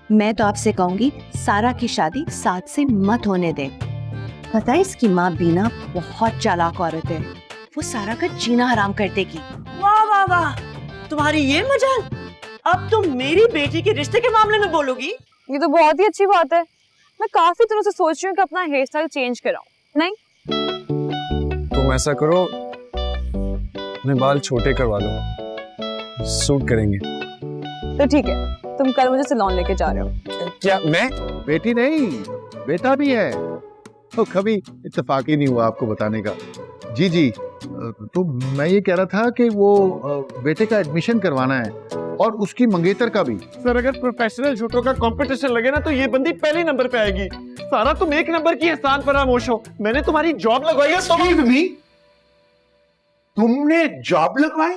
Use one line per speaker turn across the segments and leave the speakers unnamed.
मैं तो आपसे कहूंगी सारा की शादी साथ से मत होने दे। पता है इसकी माँ बीना बहुत चालाक औरत है, वो सारा का जीना हराम कर देगी।
वाह वाह वाह, तुम्हारी ये मजाल, अब तुम मेरी बेटी के रिश्ते के मामले में बोलोगी?
ये तो बहुत ही अच्छी बात है। मैं काफी दिनों से सोच रही हूँ कि अपना हेयर स्टाइल चेंज कराऊं। नहीं,
तुम ऐसा करो, अपने बाल छोटे करवा लो, सूट करेंगे।
तो ठीक है, तुम कल मुझे सैलून लेके जा रहे हो।
क्या मैं?
बेटी नहीं, बेटा भी है। तो कभी इत्तेफाक ही नहीं हुआ आपको बताने का। जी जी, तो मैं ये कह रहा था कि वो बेटे का एडमिशन करवाना है और उसकी मंगेतर का भी।
सर अगर प्रोफेशनल शूटों का कंपटीशन लगे ना तो ये बंदी पहले नंबर पे आएगी। सारा तुम एक नंबर की एहसान फरामोश हो, मैंने तुम्हारी जॉब लगवाई है।
तुमने जॉब लगवाई?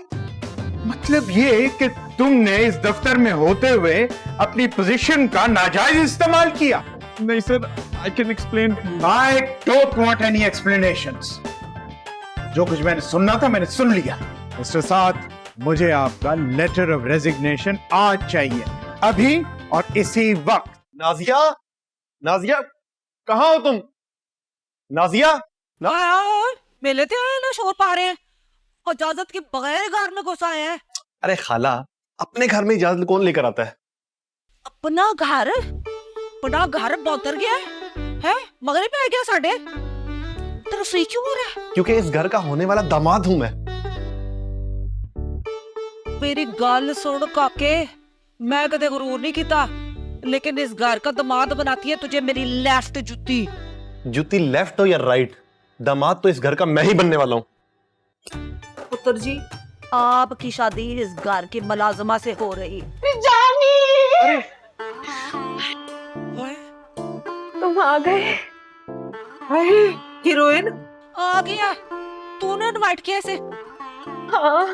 मतलब ये कि तुमने इस दफ्तर में होते हुए अपनी पोजीशन का नाजायज इस्तेमाल किया?
नहीं sir, I can explain.
I don't want any explanations. जो कुछ मैंने सुनना था मैंने सुन लिया। मिस्टर साथ, मुझे आपका लेटर ऑफ रेजिग्नेशन आज चाहिए, अभी और इसी वक्त।
नाजिया, नाजिया कहाँ हो तुम? नाजिया
ना यार, मेले ते आए ना शोर पा रहे हैं, इजाजत के बगैर घर में घुस आए हैं।
अरे खाला, अपने घर में इजाजत कौन लेकर आता है?
अपना घर बौतर गया है? मगरे पे आ गया साढ़े। तेरा सही क्यों हो रहा है?
क्योंकि इस घर का होने वाला दामाद हूं मैं।
मेरी गल सुन काके, मैं कदे गुरूर नहीं किया, लेकिन इस घर का दामाद बनाती है तुझे मेरी लेफ्ट जुत्ती।
जुत्ती लेफ्ट हो या राइट, दामाद तो इस घर का मैं ही बनने वाला हूँ।
पुत्र जी, आपकी शादी इस घर के मुलाजमा से हो रही।
जानी, तुम आ गए।
हीरोइन आ गया, तूने इनवाइट किया इसे?
हाँ,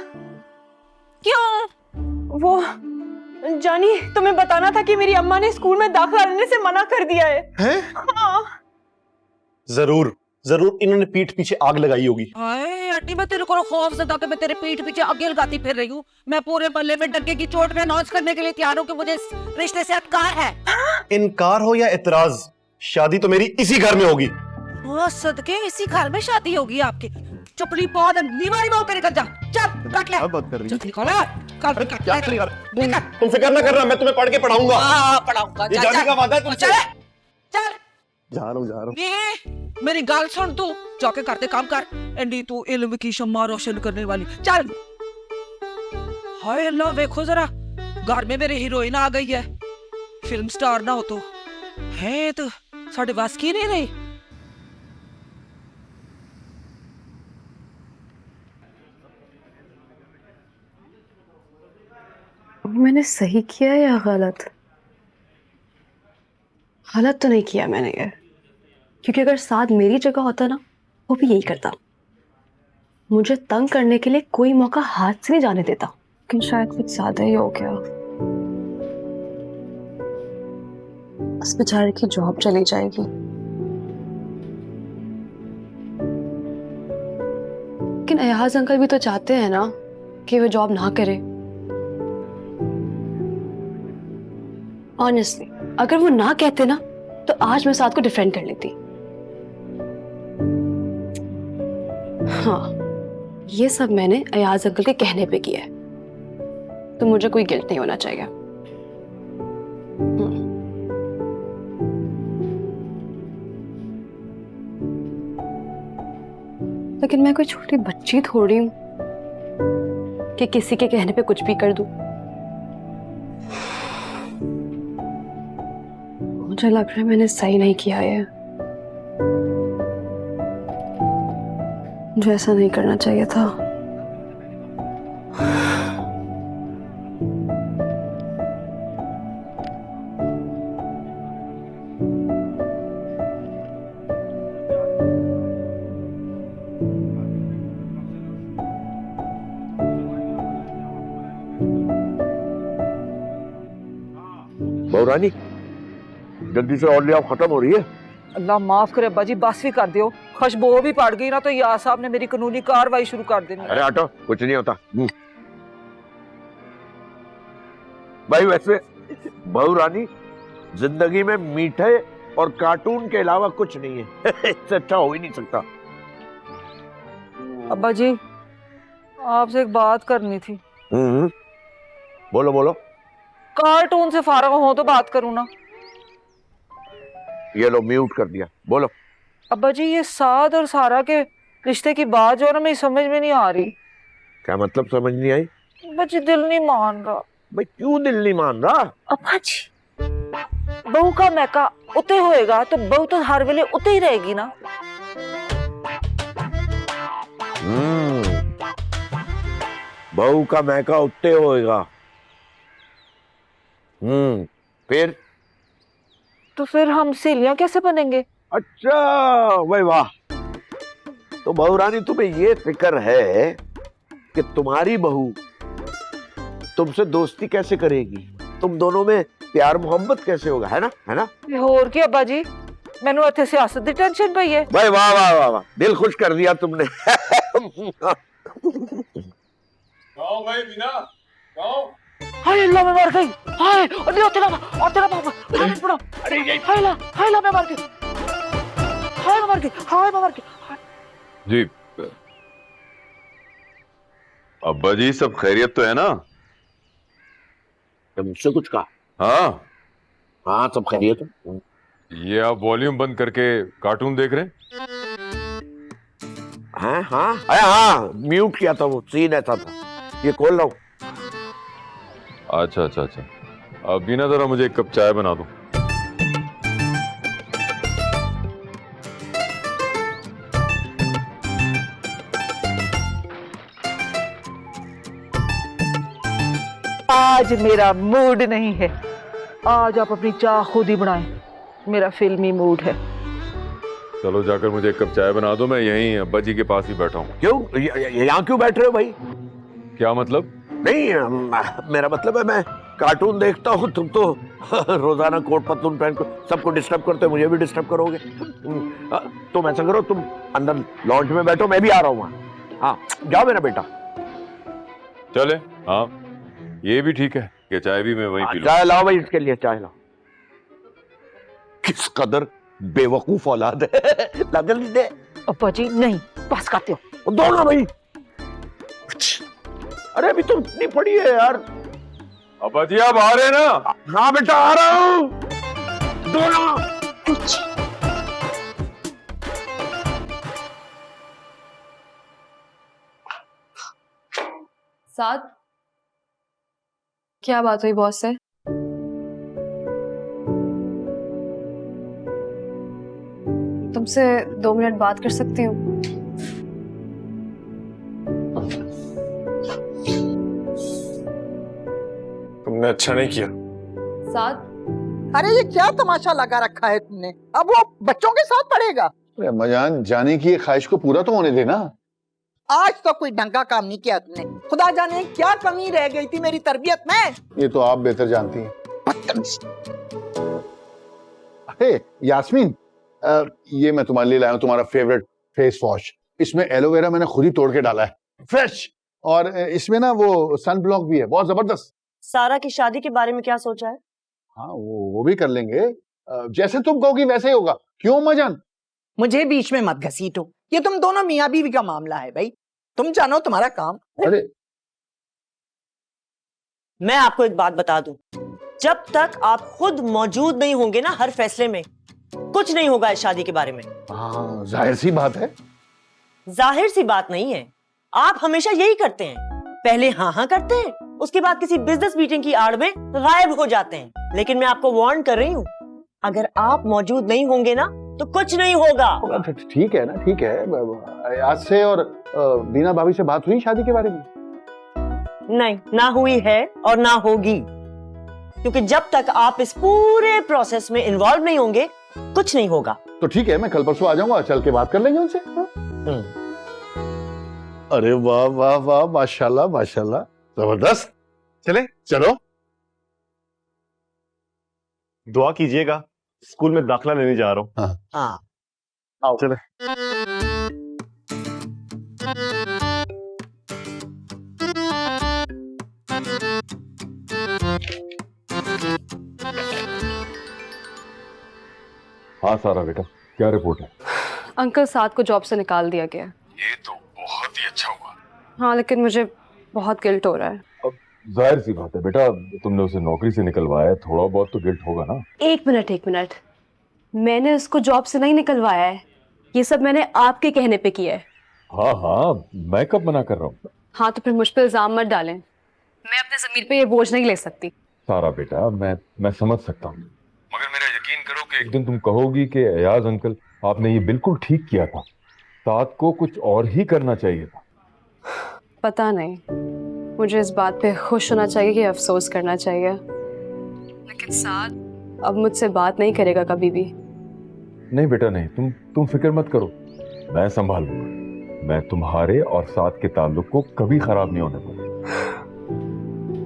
क्यों?
वो जानी, तुम्हें बताना था कि मेरी अम्मा ने स्कूल में दाखिला लेने से मना कर दिया है।
हैं?
हाँ।
जरूर जरूर इन्होंने पीठ पीछे आग लगाई होगी।
हाय आंटी, मैं तेरे को खौफ से ताकि मैं तेरे पीठ पीछे आगे लगाती फिर रही हूँ। मैं पूरे मोहल्ले में डंके की चोट में अनाउंस करने के लिए तैयार हूँ कि मुझे इस रिश्ते से इनकार है।
इनकार हो या इतराज, शादी तो मेरी इसी घर में होगी।
वो सदके इसी घर में शादी होगी आपकी। चपली पौध नीवारी में तेरे कर जा, चल काट ले।
क्या बात कर रही
जल्दी निकालो, काट काट
क्या कर रही है? तुम फिक्र ना करना, मैं तुम्हें पढ़ के पढ़ाऊंगा।
हां पढ़ाऊंगा।
ये जाने का वादा है तुमसे।
चल
जा रहा हूँ।
ये मेरी गाल सुन, तू जाके करते काम कर। एंडी तू इल्म की शम्मा रोशन करने वाली, चल। हाय अल्लाह, देखो जरा, घर में मेरी हीरोइन आ गई है। फिल्म स्टार ना हो तो है तो साढ़े बस की नहीं रही।
मैंने सही किया या गलत? गलत तो नहीं किया मैंने ये, क्योंकि अगर साथ मेरी जगह होता ना, वो भी यही करता। मुझे तंग करने के लिए कोई मौका हाथ से नहीं जाने देता, लेकिन शायद कुछ ज्यादा ही हो गया। उस बेचारे की जॉब चली जाएगी। लेकिन अयाज अंकल भी तो चाहते हैं ना कि वो जॉब ना करे। ऑनेस्टली, अगर वो ना कहते ना तो आज मैं साथ को डिफेंड कर लेती। हाँ, ये सब मैंने अयाज अंकल के कहने पे किया है, तो मुझे कोई गिल्ट नहीं होना चाहिए। लेकिन मैं कोई छोटी बच्ची थोड़ी हूं कि किसी के कहने पे कुछ भी कर दूं। मुझे लग रहा है मैंने सही नहीं किया है। मुझे ऐसा नहीं करना चाहिए था।
बहुरानी, जल्दी से और ले आओ, खत्म हो रही है।
अल्लाह माफ करे अब्बा जी, बस भी कर दियो। खुशबू भी पड़ गई ना तो यार साहब ने मेरी कानूनी कार्रवाई शुरू कर देनी।
अरे हटो, कुछ नहीं होता। भाई वैसे बहुरानी, जिंदगी में मीठे और कार्टून के अलावा कुछ नहीं है। इससे अच्छा हो ही नहीं सकता।
अब्बा जी, आपसे एक बात करनी थी।
बोलो बोलो।
कार्टून से फारग हो तो बात करूं ना।
ये लो म्यूट कर दिया, बोलो।
अब्बा जी, ये साद और सारा के रिश्ते की बात जो है ना, मेरी समझ में नहीं आ रही।
क्या मतलब समझ नहीं आई?
अब्बा जी, दिल नहीं मान रहा।
भाई क्यों दिल नहीं मान रहा?
अब्बा जी, बहू का मैका उते होएगा तो बहू तो हर वेले उते ही रहेगी ना।
बहू का मैका उठते होएगा। फिर
तो फिर हम सहेलियां कैसे बनेंगे?
अच्छा, भाई वाह। तो बहू रानी, तुम्हें ये फिक्र है कि तुम्हारी बहू तुमसे दोस्ती कैसे करेगी, तुम दोनों में प्यार मोहब्बत कैसे होगा, है ना? है ना?
और क्या अब्बा जी, मैनू इत्थे सियासत दी टेंशन पई है।
भाई वाह वाह वाह वाह, दिल खुश कर दिया तुमने।
भाई बिना
हाय अल्लाह, मैं मर गई। हाय और तेरा पापा हाय अल्लाह, मैं मर गई। हाय मैं मर गई।
जी अब्बा जी, सब खैरियत तो है ना?
मुझसे कुछ कहा?
हाँ
हाँ, सब खैरियत है।
ये आप वॉल्यूम बंद करके कार्टून देख रहे हैं?
हाँ हाँ, अरे हाँ, म्यूट किया था, वो सीन ऐसा था। ये खोल रहा हूँ।
अच्छा अच्छा अच्छा, अब बीना जरा मुझे एक कप चाय बना दो।
आज मेरा मूड नहीं है। आज आप अपनी चाय खुद ही बनाएं। मेरा फिल्मी मूड है।
चलो जाकर मुझे एक कप चाय बना दो, मैं यहीं अब्बा जी के पास ही बैठा हूँ।
क्यों यहाँ क्यों बैठ रहे हो भाई?
क्या मतलब?
नहीं, मेरा मतलब है मैं कार्टून देखता हूँ, तुम तो रोजाना कोट पतलून पहन कर सबको डिस्टर्ब करते हो, मुझे भी डिस्टर्ब करोगे। तुम ऐसा करो, तुम अंदर लॉन्च में बैठो, मैं भी आ रहा हूँ वहाँ। हाँ, जाओ मेरा बेटा।
चले, हाँ ये भी ठीक है कि चाय भी मैं वहीं पी लूं।
चाय लाओ भाई, इसके लिए चाय लाओ। किस कदर बेवकूफ औलाद है। ला जल्दी दे।
अब्बा जी नहीं, बस करते हो।
दो ना भाई। अरे अभी तो इतनी पड़ी है यार।
अब्बा जी आप आ रहे हैं ना?
हाँ बेटा, आ रहा हूँ। दो ना।
साथ क्या बात हुई बॉस से? तुमसे 2 मिनट बात कर सकती हूँ?
तुमने अच्छा नहीं किया।
साथ
अरे ये क्या तमाशा लगा रखा है तुमने? अब वो बच्चों के साथ पढ़ेगा?
अरे अम्माजान, जाने की ये ख्वाहिश को पूरा तो होने देना।
आज तो कोई ढंग का काम नहीं किया तुमने। खुदा जाने क्या कमी रह गई थी मेरी तरबियत में।
ये तो आप बेहतर जानती हैं। अरे यास्मीन, ये मैं तुम्हारे लिए लाया हूँ, तुम्हारा फेवरेट फेस वॉश। इसमें एलोवेरा मैंने खुद ही तोड़ के डाला है, फ्रेश। और इसमें ना वो सन ब्लॉक भी है, बहुत जबरदस्त।
सारा की शादी के बारे में क्या सोचा है?
हाँ, वो भी कर लेंगे। जैसे तुम कहोगी वैसे ही होगा। क्यों अम्माजान?
मुझे बीच में मत घसीटो, ये तुम दोनों मियाँ बीवी का मामला है भाई। तुम जानो तुम्हारा काम।
अरे
मैं आपको एक बात बता दूं, जब तक आप खुद मौजूद नहीं होंगे ना हर फैसले में, कुछ नहीं होगा इस शादी के बारे में।
हाँ, जाहिर सी बात है।
जाहिर सी बात नहीं है, आप हमेशा यही करते हैं। पहले हाँ हाँ करते हैं, उसके बाद किसी बिजनेस मीटिंग की आड़ में गायब हो जाते हैं। लेकिन मैं आपको वार्न कर रही हूँ, अगर आप मौजूद नहीं होंगे ना तो कुछ नहीं होगा।
ठीक है ना, ठीक है। आज से और बीना भाभी से बात हुई शादी के बारे में?
नहीं, ना हुई है और ना होगी, क्योंकि जब तक आप इस पूरे प्रोसेस में इन्वॉल्व नहीं होंगे कुछ नहीं होगा।
तो ठीक है, मैं कल परसों आ जाऊंगा, चल के बात कर लेंगे उनसे। अरे वाह वाह वाह, माशाल्लाह माशाल्लाह, जबरदस्त।
चले,
चलो।
दुआ कीजिएगा, स्कूल में दाखिला लेने जा रहा हूँ।
हाँ,
आओ
चले।
हाँ सारा बेटा, क्या रिपोर्ट है?
अंकल साथ को जॉब से निकाल दिया गया।
ये तो बहुत ही अच्छा हुआ।
हाँ लेकिन मुझे बहुत गिल्ट हो रहा है।
अब जाहिर सी बात है बेटा, तुमने उसे नौकरी से निकलवाया है, थोड़ा बहुत तो गिल्ट होगा ना।
एक मिनट, मैंने उसको जॉब से नहीं निकलवाया है, ये सब मैंने आपके कहने पे किया है।
हाँ हाँ, मैं कब मना कर रहा हूँ?
हाँ तो फिर मुझ पर इल्जाम मत डालें, मैं अपने ज़मीर पे ये बोझ नहीं ले सकती।
सारा बेटा, मैं समझ सकता हूँ, मगर मेरा यकीन करो कि एक दिन तुम कहोगी कि एयाज अंकल, आपने ये बिल्कुल ठीक किया था, साथ को कुछ और ही करना चाहिए था।
पता नहीं मुझे इस बात पे खुश होना चाहिए कि अफसोस करना चाहिए, लेकिन साथ अब मुझसे बात नहीं करेगा कभी भी।
नहीं बेटा नहीं, तुम फिक्र मत करो, मैं संभाल लूंगा। मैं तुम्हारे और साथ के ताल्लुक को कभी खराब नहीं होने दूंगा।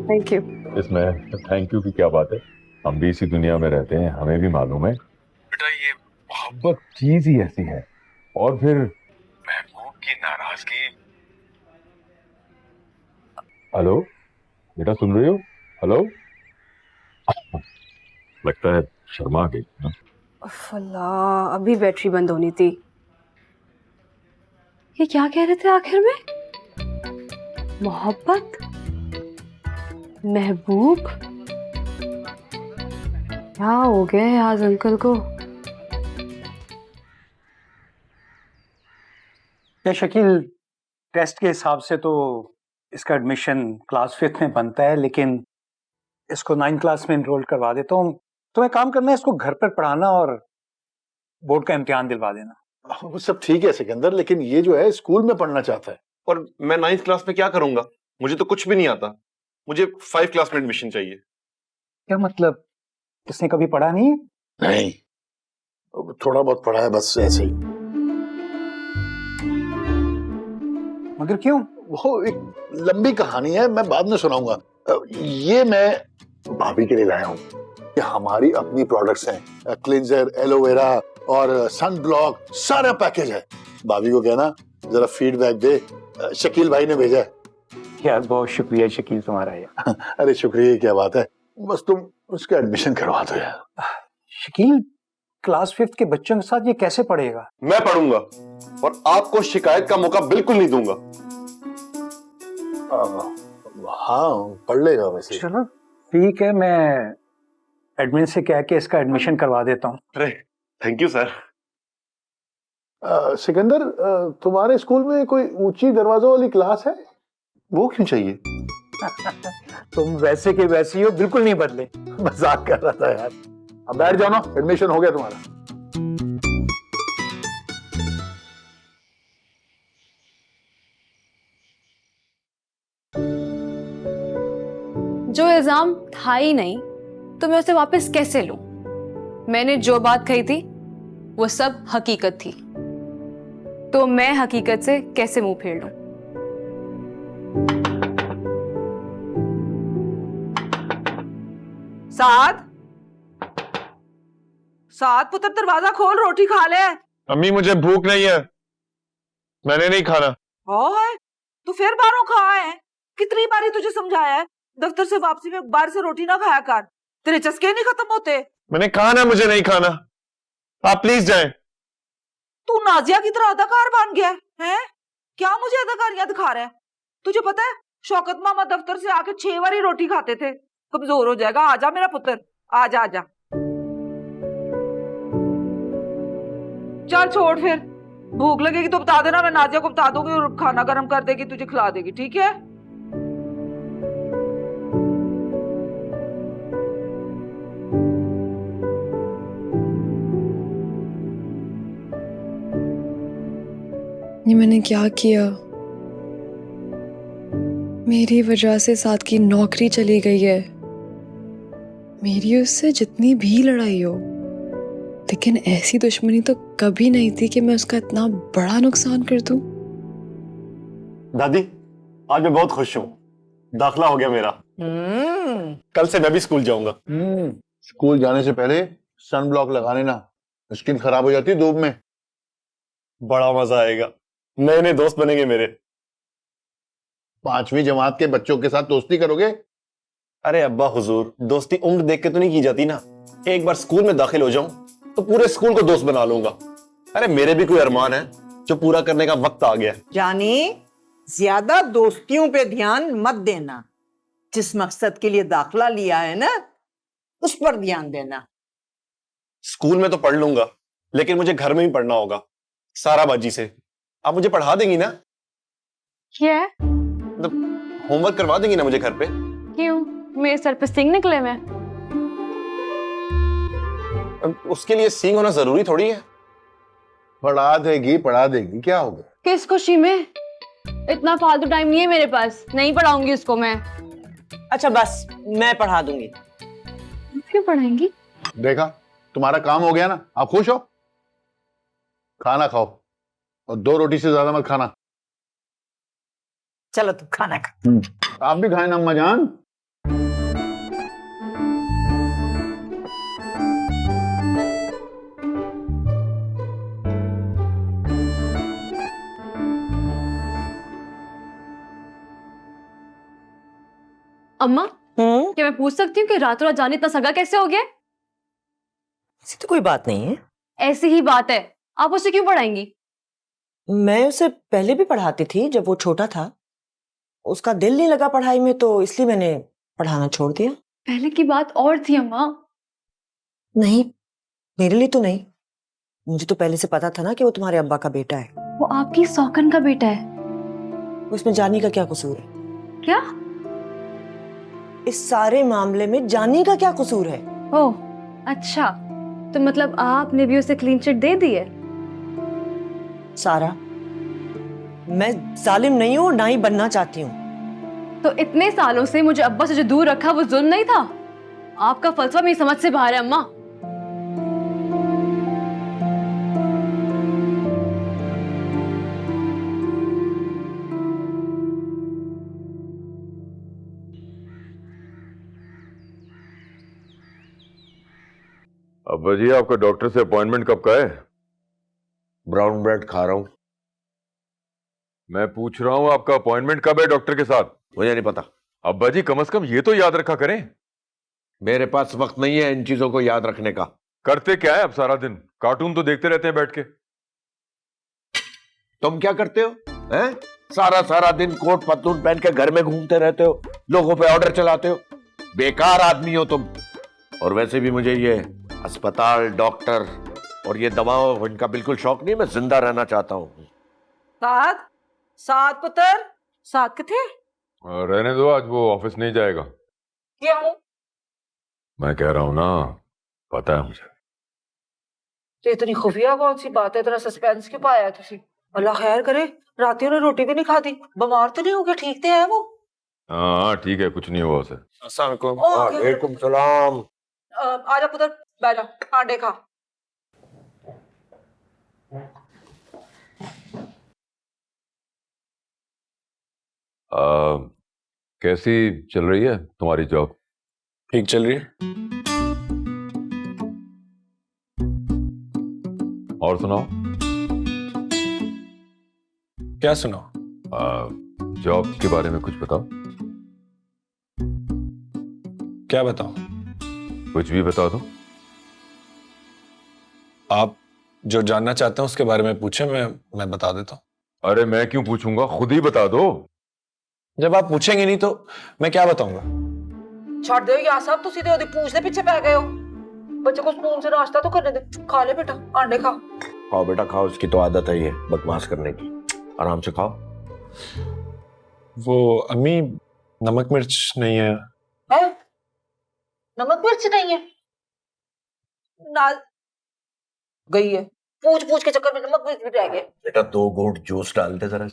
Thank you.
इसमें थैंक यू की क्या बात है, हम भी इसी दुनिया में रहते हैं, हमें भी मालूम है बेटा, ये मोहब्बत चीज ही ऐसी है। और फिर महबूब की नाराजगी। हेलो बेटा, सुन रही हो? हेलो लगता है शर्मा गई ना?
अल्लाह, अभी बैटरी बंद होनी थी। ये क्या कह रहे थे आखिर में? मोहब्बत, महबूब, क्या हो गया आज अंकल को?
या शकील, टेस्ट के हिसाब से तो इसका एडमिशन क्लास 5th में बनता है, लेकिन इसको 9th क्लास में एनरोल करवा देता हूँ। तो मैं काम करना है, इसको घर पर पढ़ाना और बोर्ड का इम्तिहान दिलवा देना।
वो सब ठीक है सिकंदर, लेकिन ये जो है स्कूल में पढ़ना चाहता है।
और मैं 9th क्लास में क्या करूंगा? मुझे तो कुछ भी नहीं आता। मुझे 5 क्लास में एडमिशन चाहिए।
क्या मतलब, इसने कभी पढ़ा नहीं है?
नहीं, थोड़ा बहुत पढ़ा है, बस ऐसे ही।
मगर क्यों?
वो एक लंबी कहानी है, मैं बाद में सुनाऊंगा। ये मैं भाभी के लिए लाया हूँ। ये हमारी अपनी प्रोडक्ट्स हैं, क्लिंजर, एलोवेरा और सन ब्लॉक, सारा पैकेज है। भाभी को कहना जरा फीडबैक दे, शकील भाई ने भेजा है।
यार बहुत शुक्रिया शकील तुम्हारा यार।
अरे शुक्रिया क्या बात है, बस तुम उसका एडमिशन करवा दो यार।
शकील, क्लास 5th के बच्चों के साथ ये कैसे पढ़ेगा?
मैं पढ़ूंगा और आपको शिकायत का मौका बिल्कुल नहीं दूंगा।
हाँ पढ़ लेगा वैसे।
चलो ठीक है, मैं एडमिन से कह के इसका एडमिशन करवा देता हूँ।
अरे थैंक यू सर।
सिकंदर, तुम्हारे स्कूल में कोई ऊंची दरवाजों वाली क्लास है?
वो क्यों चाहिए?
तुम वैसे के वैसे ही हो, बिल्कुल नहीं बदले।
मजाक कर रहा था यार। अब बैठ जाओ ना, एडमिशन हो गया तुम्हारा।
जो इल्जाम था ही नहीं तो मैं उसे वापस कैसे लूं? मैंने जो बात कही थी वो सब हकीकत थी, तो मैं हकीकत से कैसे मुंह फेर लूं?
साथ पुत्र, दरवाजा खोल, रोटी खा ले।
अम्मी मुझे भूख नहीं है, मैंने नहीं खाना।
ओए, तू फिर बाहरों खा है? कितनी बारी तुझे समझाया है दफ्तर से वापसी में बाहर से रोटी ना खाया कर, तेरे चस्के नहीं खत्म होते।
मैंने कहा ना मुझे नहीं खाना, आप प्लीज जाएं।
तू नाजिया की तरह अदाकार बन गया है? क्या मुझे अदाकारियां दिखा रहा है? तुझे पता है शौकत मामा दफ्तर से आके 6 बारी रोटी खाते थे। कमजोर हो जाएगा, आजा मेरा पुत्र, आजा आजा। चल छोड़, फिर भूख लगेगी तो बता देना, मैं नाजिया को बता दूंगी और खाना गर्म कर देगी, तुझे खिला देगी, ठीक है?
ये मैंने क्या किया? मेरी वजह से साथ की नौकरी चली गई है। मेरी उससे जितनी भी लड़ाई हो, लेकिन ऐसी दुश्मनी तो कभी नहीं थी कि मैं उसका इतना बड़ा नुकसान कर दूं।
दादी, आज मैं बहुत खुश हूँ, दाखिला हो गया मेरा। कल से मैं भी स्कूल जाऊंगा।
स्कूल जाने से पहले सन ब्लॉक लगा लेना, स्किन खराब हो जाती है धूप में।
बड़ा मजा आएगा, नए नए दोस्त बनेंगे मेरे।
5वीं जमात के बच्चों के साथ दोस्ती करोगे?
अरे अब्बा हुजूर, दोस्ती उम्र देख के तो नहीं की जाती ना, एक बार स्कूल में दाखिल हो जाऊं
तो पूरे स्कूल को दोस्त बना लूंगा। अरे मेरे भी कोई अरमान है जो पूरा करने का वक्त आ गया है।
जानी, ज्यादा दोस्तियों पे ध्यान मत देना। जिस मकसद के लिए दाखला लिया है ना, उस पर ध्यान देना।
स्कूल में तो पढ़ लूंगा, लेकिन मुझे घर में भी पढ़ना होगा सारा बाजी से। आप मुझे पढ़ा देंगी ना?
क्या है?
मतलब होमवर्क करवा देंगी ना मुझे घर पे?
क्यों, मेरे सर पे सिंग निकले मैं?
उसके लिए सींग होना जरूरी थोड़ी है।
पढ़ा देगी, क्या होगा?
किस खुशी में? इतना फालतू टाइम नहीं है मेरे पास, नहीं पढ़ाऊंगी उसको मैं।
अच्छा बस, मैं पढ़ा दूंगी।
क्यों पढ़ाएंगी?
देखा, तुम्हारा काम हो गया ना, आप खुश हो? खाना खाओ और 2 रोटी से ज्यादा मत खाना।
चलो तुम खाना खा।
आप भी खाए ना अम्मा जान।
अम्मा, क्या मैं पूछ सकती हूँ कि रातों रात जाने इतना सगा कैसे हो गया?
ऐसी तो कोई बात नहीं है।
ऐसी ही बात है, आप उसे क्यों पढ़ाएंगी?
मैं उसे पहले भी पढ़ाती थी जब वो छोटा था। उसका दिल नहीं लगा पढ़ाई में, तो इसलिए मैंने पढ़ाना छोड़ दिया।
पहले की बात और थी अम्मा।
नहीं, मेरे लिए तो नहीं। मुझे तो पहले से पता था ना कि वो तुम्हारे अब्बा का बेटा है।
वो आपकी सौकन का बेटा है।
उसमें जानी का क्या कसूर है?
क्या?
इस सारे मामले में जानी का क्या कसूर है?
ओह अच्छा, तो मतलब आपने भी उसे क्लीन चिट दे दी है?
सारा, मैं जालिम नहीं हूं, ना ही बनना चाहती हूँ।
तो इतने सालों से मुझे अब्बा से जो दूर रखा वो जुल्म नहीं था? आपका फलसफा मेरी समझ से बाहर है अम्मा।
अब्बा जी, आपका डॉक्टर से अपॉइंटमेंट कब का है?
ब्राउन ब्रेड खा रहा हूं।
मैं पूछ रहा हूं आपका अपॉइंटमेंट कब है डॉक्टर के साथ?
मुझे नहीं पता।
अब्बा जी, कम से कम ये तो याद रखा करें।
मेरे पास वक्त नहीं है इन चीजों को याद रखने का।
करते क्या है अब सारा दिन? कार्टून तो देखते रहते हैं बैठ के।
तुम क्या करते हो? हैं? सारा सारा दिन कोट पतलून पहन के घर में घूमते रहते हो, लोगों पे ऑर्डर चलाते हो। बेकार आदमी हो तुम। और वैसे भी मुझे ये अस्पताल, डॉक्टर और ये दवाओं, इनका बिल्कुल शौक नहीं। मैं जिंदा रहना चाहता हूँ।
साथ साथ पुत्र, साथ किथे?
रहने दो, आज वो ऑफिस नहीं जाएगा।
क्यों?
मैं कह रहा हूं ना, पता है मुझे।
तो इतनी खुफिया कौन सी बात है, इतना सस्पेंस क्यों पाया है तुसी? अल्लाह खैर करे, रात ने रोटी भी नहीं खाती। बीमार तो नहीं हो गया? ठीक तो है वो?
हाँ ठीक है, कुछ नहीं हुआ उसे।
अस्सलाम वालेकुम।
वालेकुम सलाम।
आजा पुत्र, बैठ जा, आंडे खा।
कैसी चल रही है तुम्हारी जॉब?
ठीक चल रही है।
और सुनाओ।
क्या सुनाओ?
जॉब के बारे में कुछ बताओ।
क्या बताओ?
कुछ भी बता दो।
आप जो जानना चाहते हैं उसके बारे में पूछे, मैं बता देता हूँ।
अरे मैं क्यों पूछूंगा, खुद ही बता दो।
जब आप पूछेंगे नहीं तो मैं क्या बताऊंगा?
छड़ दो यार साहब, तुसी तो पूछने पीछे पै गए हो। बच्चे को स्पून से नाश्ता तो करने दे। खा ले बेटा, आंडे खा।
खाओ बेटा खाओ, इसकी तो आदत है ये बकवास करने की। आराम से खाओ।
वो अम्मी, नमक मिर्च नहीं है।
है? नमक मिर्च नहीं है? ना गई है, पूछ पूछ के चक्कर में नमक मिर्च भी रह गए।
बेटा 2 घूंट जूस डाल दे जरा।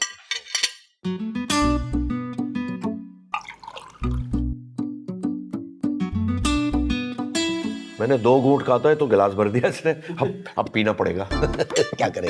मैंने 2 घूंट खाता है तो गिलास भर दिया इसने। अब पीना पड़ेगा। क्या करें?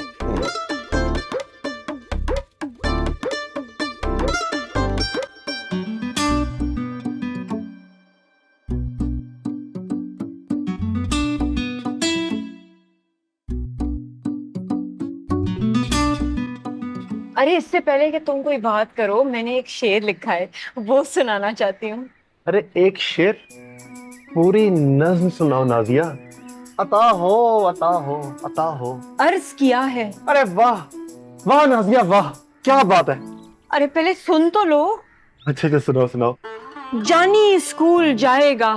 अरे इससे पहले कि तुम कोई बात करो, मैंने एक शेर लिखा है, वो सुनाना चाहती हूँ।
अरे एक शेर? पूरी नज्म सुनाओ नाजिया। अता हो, अता हो, अता हो।
अर्ज किया है।
अरे वाह, वाह नाजिया वाह, क्या बात है।
अरे पहले सुन तो लो।
अच्छे से सुनाओ सुनाओ।
जानी स्कूल जाएगा,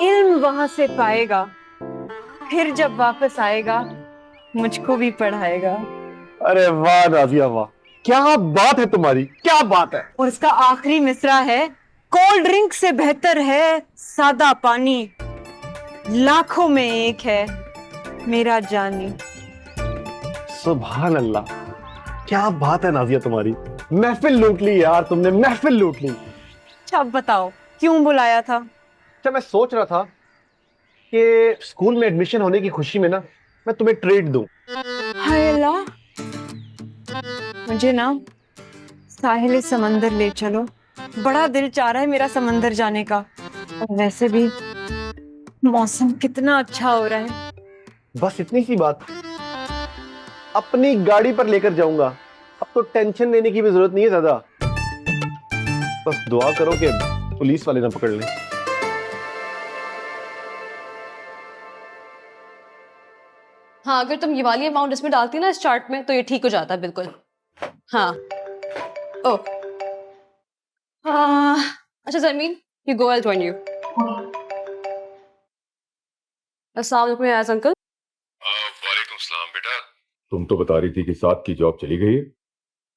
इल्म वहां से पाएगा, फिर जब वापस आएगा मुझको भी पढ़ाएगा।
अरे वाह नाजिया वाह, क्या बात है तुम्हारी, क्या बात है।
और इसका आखिरी मिसरा है, कोल्ड ड्रिंक से बेहतर है सादा पानी, लाखों में एक है मेरा जानी।
सुभान अल्लाह, क्या बात है नाजिया तुम्हारी, महफिल लूट ली यार तुमने, महफिल लूट ली।
अच्छा अब बताओ क्यों बुलाया था?
अच्छा मैं सोच रहा था कि स्कूल में एडमिशन होने की खुशी में ना मैं तुम्हें ट्रीट दूं।
हाय अल्लाह, मुझे ना साहिल समंदर ले चलो, बड़ा दिल चाह रहा है मेरा समंदर जाने का। और वैसे भी मौसम कितना अच्छा हो रहा है।
बस इतनी सी बात, अपनी गाड़ी पर लेकर जाऊंगा, अब तो टेंशन लेने की भी जरूरत नहीं है ज्यादा। बस दुआ करो कि पुलिस वाले ना पकड़ लें।
हाँ, अगर तुम ये वाली अमाउंट इसमें डालती ना इस चार्ट में तो ये ठीक हो जाता है बिल्कुल। हाँ ओ अच्छा ज़मीन, you go, I join you. अस्सलाम वालेकुम यार अंकल।
वालेकुम सलाम बेटा। तुम तो बता रही थी कि साथ की जॉब चली गई है।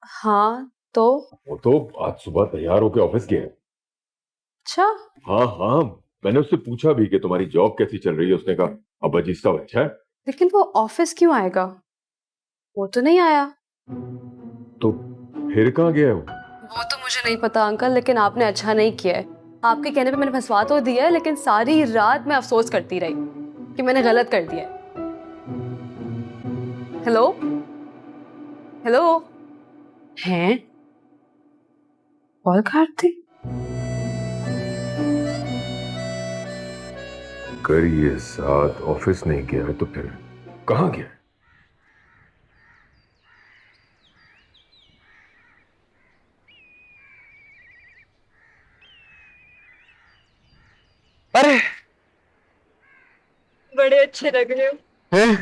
हाँ तो
वो तो आज सुबह तैयार होकर ऑफिस गया है।
अच्छा,
हाँ हाँ, मैंने उससे पूछा भी कि तुम्हारी जॉब कैसी चल रही है। उसने कहा अब्बा जी सब अच्छा है।
लेकिन वो ऑफिस क्यों आएगा? वो तो नहीं आया।
तो फिर कहाँ गया है वो?
वो तो मुझे नहीं पता अंकल, लेकिन आपने अच्छा नहीं किया है। आपके कहने पे मैंने फंसवा तो दिया है, लेकिन सारी रात मैं अफसोस करती रही कि मैंने गलत कर दिया है। हेलो हेलो, हैं कॉल काटती।
अगर ये साथ ऑफिस नहीं गया है तो फिर कहाँ गया है?
अरे
बड़े अच्छे लग रहे हो।
हैं?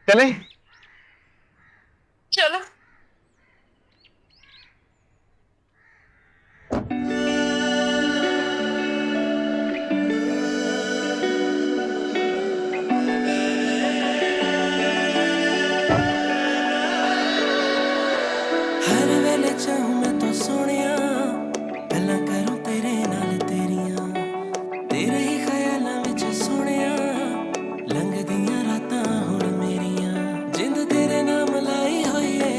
चले
चलो।
हर वेले चाहूं मैं तो सोनिया, गल्लां करूं तेरे नाल तेरियां, तेरे ही ख्यालां विच सोनिया, लंघदियां रातां हुण मेरियां, जिंद तेरे नाम लाई होई है,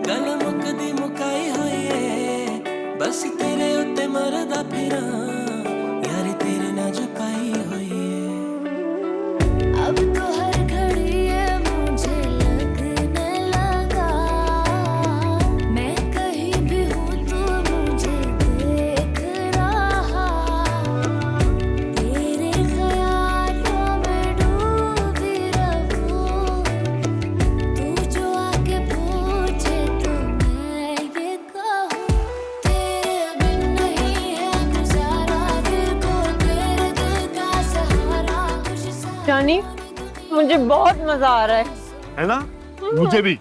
गल मुकदी मुकाई होई है, बस तेरे उत्ते मरदा फिरां, यारी तेरे नाल पाई होई है। अब तो हर घड़ी है मुझे लगने लगा, मैं कहीं भी हूँ तू मुझे देख रहा, तेरे ख्यालों में डूबी रहूं, तू जो आके पूछे तो मैं ये कहूँ, तेरे बिन नहीं है गुजारा, दिल को तेरे दिल का सहारा, खुश सा
जानी, मुझे बहुत मजा आ रहा
है ना, मुझे भी।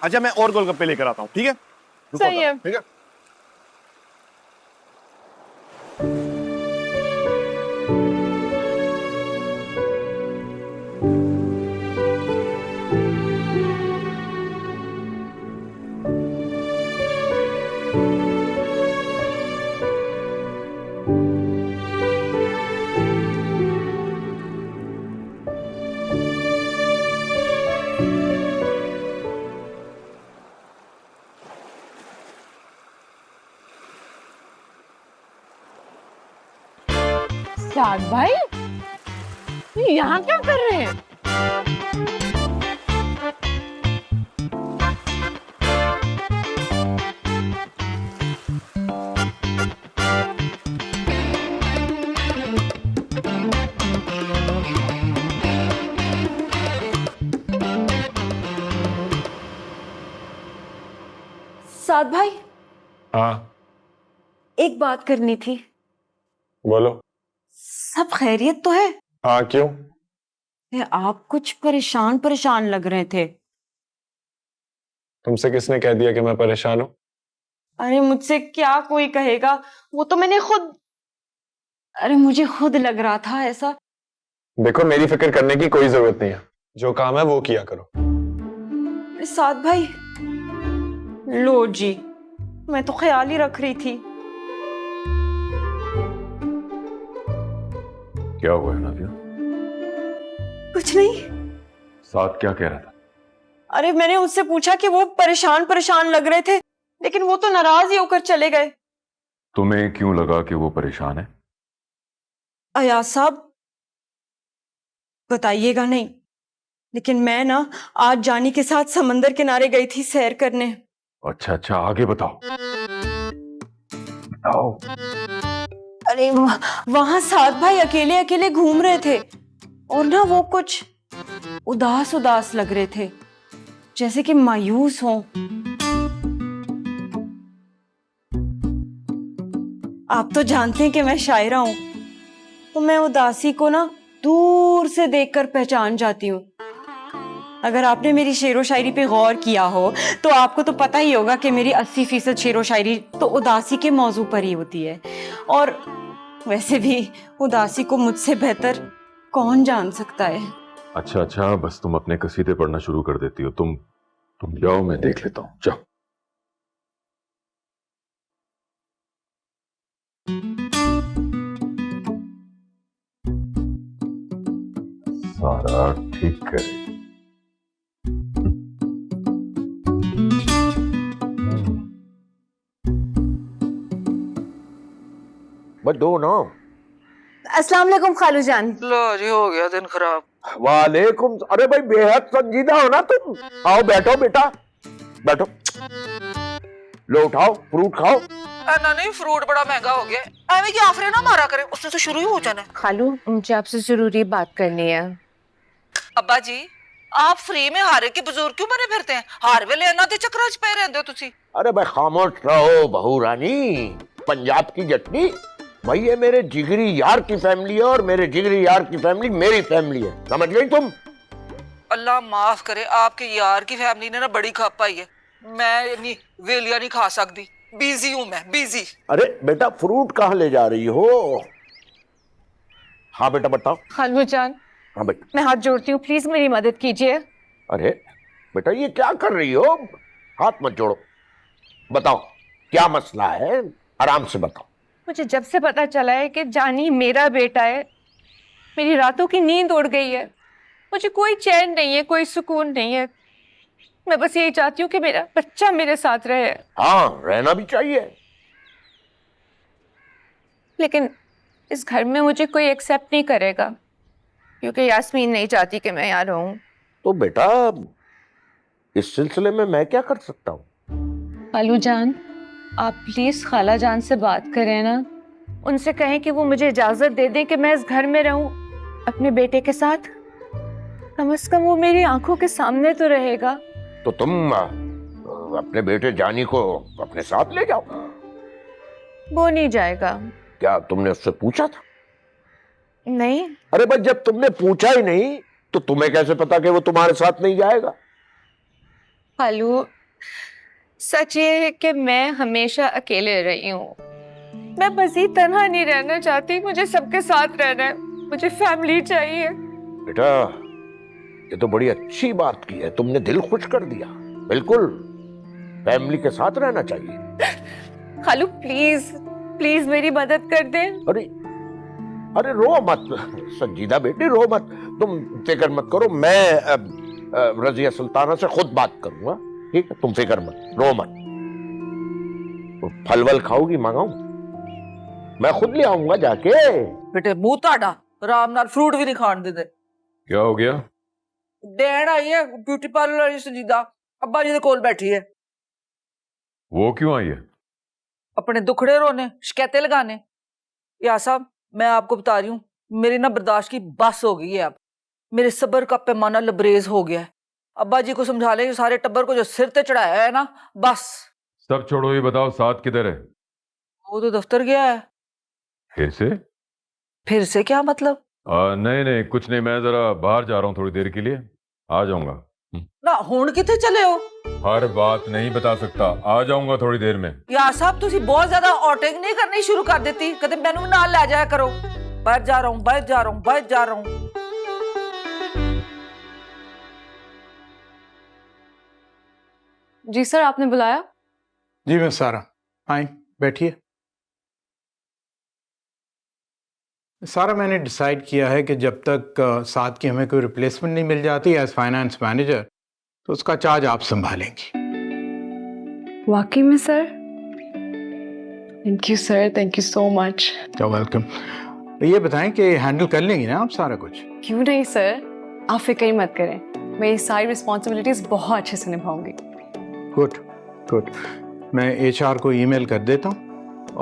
अच्छा मैं और गोलगप्पे लेकर आता हूँ, ठीक है? रुको
सही है।
ठीक है।
साद भाई, ये यहाँ क्या कर रहे हैं? साद भाई,
हाँ
एक बात करनी थी।
बोलो।
सब खैरियत तो है?
हाँ, क्यों?
आप कुछ परेशान परेशान लग रहे थे।
तुमसे किसने कह दिया कि मैं परेशान हूँ?
अरे मुझसे क्या कोई कहेगा, वो तो मैंने खुद, अरे मुझे खुद लग रहा था ऐसा।
देखो, मेरी फिक्र करने की कोई जरूरत नहीं है, जो काम है वो किया करो।
अरे साद भाई, लो जी, मैं तो ख्याल ही रख रही थी।
क्या हुआ है नादिया?
कुछ नहीं।
साथ क्या कह रहा था?
अरे मैंने उससे पूछा कि वो परेशान परेशान लग रहे थे, लेकिन वो तो नाराज ही होकर चले गए।
तुम्हें क्यों लगा कि वो परेशान है?
अयाज साहब, बताइएगा नहीं, लेकिन मैं ना आज जानी के साथ समंदर किनारे गई थी सैर करने।
अच्छा अच्छा, आगे बताओ बताओ।
अरे वहां साद भाई अकेले अकेले घूम रहे थे और ना वो कुछ उदास उदास लग रहे थे, जैसे कि मायूस हों। आप तो जानते हैं कि मैं शायरा हूं, तो मैं उदासी को ना दूर से देखकर पहचान जाती हूँ। अगर आपने मेरी शेरो शायरी पे गौर किया हो तो आपको तो पता ही होगा कि मेरी 80% शेरो शायरी तो उदासी के मौजू पर ही होती है। और वैसे भी उदासी को मुझसे बेहतर कौन जान सकता है।
अच्छा अच्छा, बस तुम अपने कसीदे पढ़ना शुरू कर देती हो। तुम जाओ, मैं देख लेता हूँ, जाओ। सारा ठीक करे।
बस दो ना।
अस्सलाम वालेकुम खालू जान।
लो जी, हो गया दिन खराब।
वालेकुम। अरे भाई, बेहद संजीदा हो ना तुम। आओ बैठो बेटा, बैठो। लो उठाओ, फ्रूट खाओ।
ना नहीं, फ्रूट बड़ा महंगा हो गया। एਵੇਂ की आफरे ना मारा करे, उसने तो शुरू ही हो जाना है।
खालू, मुझे आपसे जरूरी बात करनी है।
अब्बा जी, आप फ्री में हारे के बुजुर्ग क्यों बने फिरते हैं? हार वेले इन्हां दे चक्कर च पे रहंदे हो तुसी।
अरे भाई खामोश रहो बहू रानी। पंजाब की जटनी भाई, ये मेरे जिगरी यार की फैमिली है और मेरे जिगरी यार की फैमिली मेरी फैमिली है, समझ गई तुम?
अल्लाह माफ करे, आपके यार की फैमिली ने ना बड़ी खप पाई है। मैं नहीं वेलिया नहीं खा सकती, बिजी हूं मैं, बिजी।
अरे बेटा, फ्रूट कहाँ ले जा रही हो? हाँ बेटा बताओ।
खालू जान,
हाँ बेटा।
मैं हाथ जोड़ती हूँ, प्लीज मेरी मदद कीजिए।
अरे बेटा, ये क्या कर रही हो? हाथ मत जोड़ो, बताओ क्या मसला है, आराम से बताओ।
मुझे जब से पता चला है कि जानी मेरा बेटा है, मेरी रातों की नींद उड़ गई है। मुझे कोई चैन नहीं है, कोई सुकून नहीं है। मैं बस यही चाहती हूँ कि मेरा बच्चा मेरे साथ रहे।
हाँ, रहना भी चाहिए।
लेकिन इस घर में मुझे कोई एक्सेप्ट नहीं करेगा, क्योंकि यास्मीन नहीं चाहती कि मैं यहाँ रहूं।
तो बेटा, इस सिलसिले में मैं क्या कर सकता हूँ?
खालू जान, आप प्लीज खाला जान से बात करें ना। उनसे कहें कि वो मुझे इजाजत दे दें कि मैं इस घर में रहूं अपने बेटे के साथ। कम से कम वो मेरी आंखों के सामने तो रहेगा।
तो तुम अपने बेटे जानी को अपने साथ ले जाओ।
वो नहीं जाएगा।
क्या तुमने उससे पूछा था?
नहीं।
अरे भाई, जब तुमने पूछा ही नहीं तो तुम्हें कैसे पता कि वो तुम्हारे साथ नहीं जाएगा?
खालू, सच ये है कि मैं हमेशा अकेले रही हूँ। मैं बस ही तन्हा नहीं रहना चाहती, मुझे सबके साथ रहना है। मुझे फैमिली चाहिए।
बेटा, ये तो बड़ी अच्छी बात की है, तुमने दिल खुश कर दिया। बिल्कुल फैमिली के साथ रहना चाहिए।
खालू प्लीज प्लीज मेरी मदद कर दें।
अरे रो मत संजीदा बेटी, रो मत। तुम फिक्र मत करो, मैं रजिया सुल्ताना से खुद बात करूंगा, ठीक है? तुम फिक्र मत, रो मत। तो फल वल खाओगी, मंगाऊं? मैं खुद ले आऊंगा जाके।
बेटे मुंह ताड़ा, आराम नाल फ्रूट भी नहीं खान देते।
क्या हो गया?
डैन आई है ब्यूटी पार्लर वाली संजीदा, अब्बा जी दे कोल बैठी है।
वो क्यों आई है?
अपने दुखड़े रोने, शिकायतें लगाने। या साहब, मैं आपको बता रही हूँ, मेरी ना बर्दाश्त की बस हो गई है। अब मेरे सब्र का पैमाना लबरेज हो गया है। अब्बा जी को समझा ले, सारे टब्बर को जो सिर पे चढ़ाया है ना, बस।
सब छोड़ो, ये बताओ साथ किधर है?
वो तो दफ्तर गया है।
कैसे?
फिर से क्या मतलब?
नहीं नहीं कुछ नहीं, मैं जरा बाहर जा रहा हूँ थोड़ी देर के लिए, आ जाऊंगा।
ना हुण किथे चले हो?
हर बात नहीं बता सकता, आ जाऊंगा थोड़ी देर में।
यार साहब तुसी बहुत ज्यादा ऑटिंग नहीं करनी शुरू कर देती, कदे मैनू भी नाल ले जाया करो। बाहर जा रहा हूँ, बाहर जा रहा हूँ, बाहर जा रहा हूँ।
जी सर, आपने बुलाया?
जी मैं सारा, आए बैठिए। सारा, मैंने डिसाइड किया है कि जब तक साथ की हमें कोई रिप्लेसमेंट नहीं मिल जाती एज फाइनेंस मैनेजर, तो उसका चार्ज आप संभालेंगी।
वाकई में sir? Thank you sir, thank you so much.
You welcome. तो ये बताएं कि हैंडल कर लेंगी ना आप सारा कुछ?
क्यों नहीं सर, आप फिक्र ही मत करें, मैं ये सारी रिस्पॉन्सिबिलिटीज बहुत अच्छे से निभाऊंगी।
Good good. मैं एचआर को ईमेल कर देता हूँ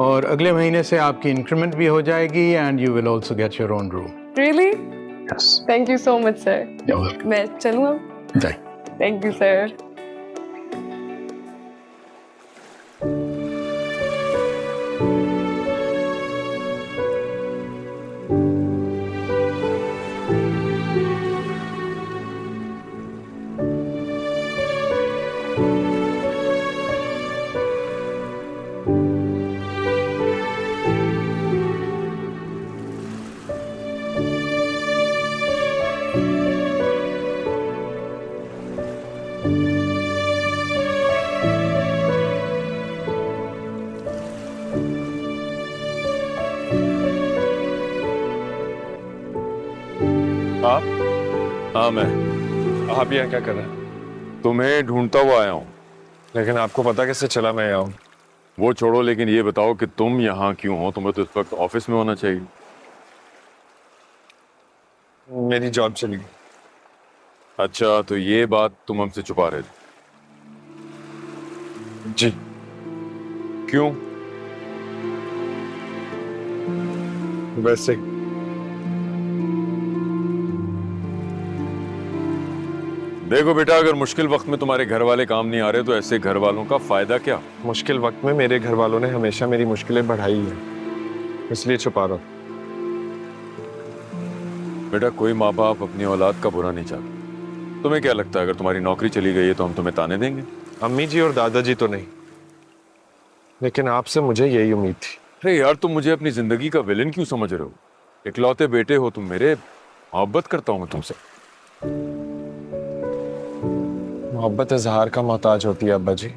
और अगले महीने से आपकी इंक्रीमेंट भी हो जाएगी and you will also get your own room.
Really?
Yes.
Thank you so much sir.
You welcome.
मैं चलूँ अब?
जाए।
Thank you sir.
आप? हाँ मैं।
आप यहाँ क्या कर रहे हैं?
तुम्हें ढूंढता हुआ आया हूँ।
लेकिन आपको पता कैसे चला मैं यहाँ हूँ?
वो छोड़ो, लेकिन ये बताओ कि तुम यहाँ क्यों हो? तुम्हें तो इस वक्त ऑफिस में होना चाहिए।
मेरी जॉब चली गई।
अच्छा, तो ये बात तुम हमसे छुपा रहे थे?
जी।
क्यों?
वैसे
देखो बेटा, अगर मुश्किल वक्त में तुम्हारे घर वाले काम नहीं आ रहे तो ऐसे घर वालों का फायदा क्या?
मुश्किल वक्त में मेरे घर वालों ने हमेशा मेरी मुश्किलें बढ़ाई हैं, इसलिए छुपा रहा हूं।
बेटा, कोई माँ बाप अपनी औलाद का बुरा नहीं चाहता। तुम्हें क्या लगता है अगर तुम्हारी नौकरी चली गई है तो हम तुम्हें ताने देंगे?
अम्मी जी और दादाजी तो नहीं, लेकिन आपसे मुझे यही उम्मीद थी।
अरे यार, तुम मुझे अपनी जिंदगी का विलेन क्यों समझ रहे हो? इकलौते बेटे हो तुम मेरे, मोहब्बत करता हूं मैं तुमसे।
मोहब्बत इजहार का मोहताज होती है अब्बा जी,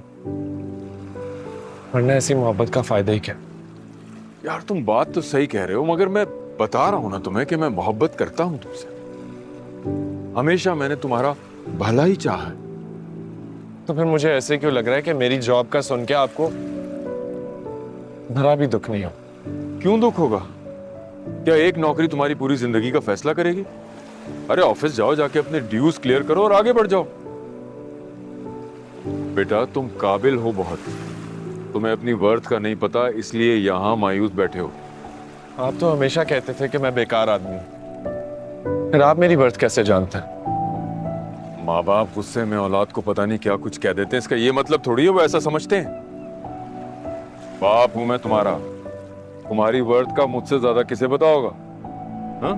वरना ऐसी मोहब्बत का फायदा ही क्या?
यार तुम बात तो सही कह रहे हो, मगर मैं बता रहा हूं ना तुम्हें कि मैं मोहब्बत करता हूं तुमसे। हमेशा मैंने तुम्हारा भला ही चाहा है।
तो फिर मुझे ऐसे क्यों लग रहा है कि मेरी जॉब का सुन के आपको जरा भी दुख नहीं हो?
क्यों दुख होगा? क्या एक नौकरी तुम्हारी पूरी जिंदगी का फैसला करेगी? अरे ऑफिस जाओ, जाके अपने ड्यूज क्लियर करो और आगे बढ़ जाओ। बेटा, तुम काबिल हो बहुत, तुम्हें अपनी वर्थ का नहीं पता, इसलिए यहां मायूस बैठे हो।
आप तो हमेशा कहते थे कि मैं बेकार आदमी हूं, फिर आप मेरी वर्थ कैसे जानते हैं?
माँ बाप गुस्से में औलाद को पता नहीं क्या कुछ कह देते हैं, इसका ये मतलब थोड़ी है वो ऐसा समझते हैं। बाप हूं मैं तुम्हारा, तुम्हारी वर्थ का मुझसे ज्यादा किसे पता होगा? हाँ?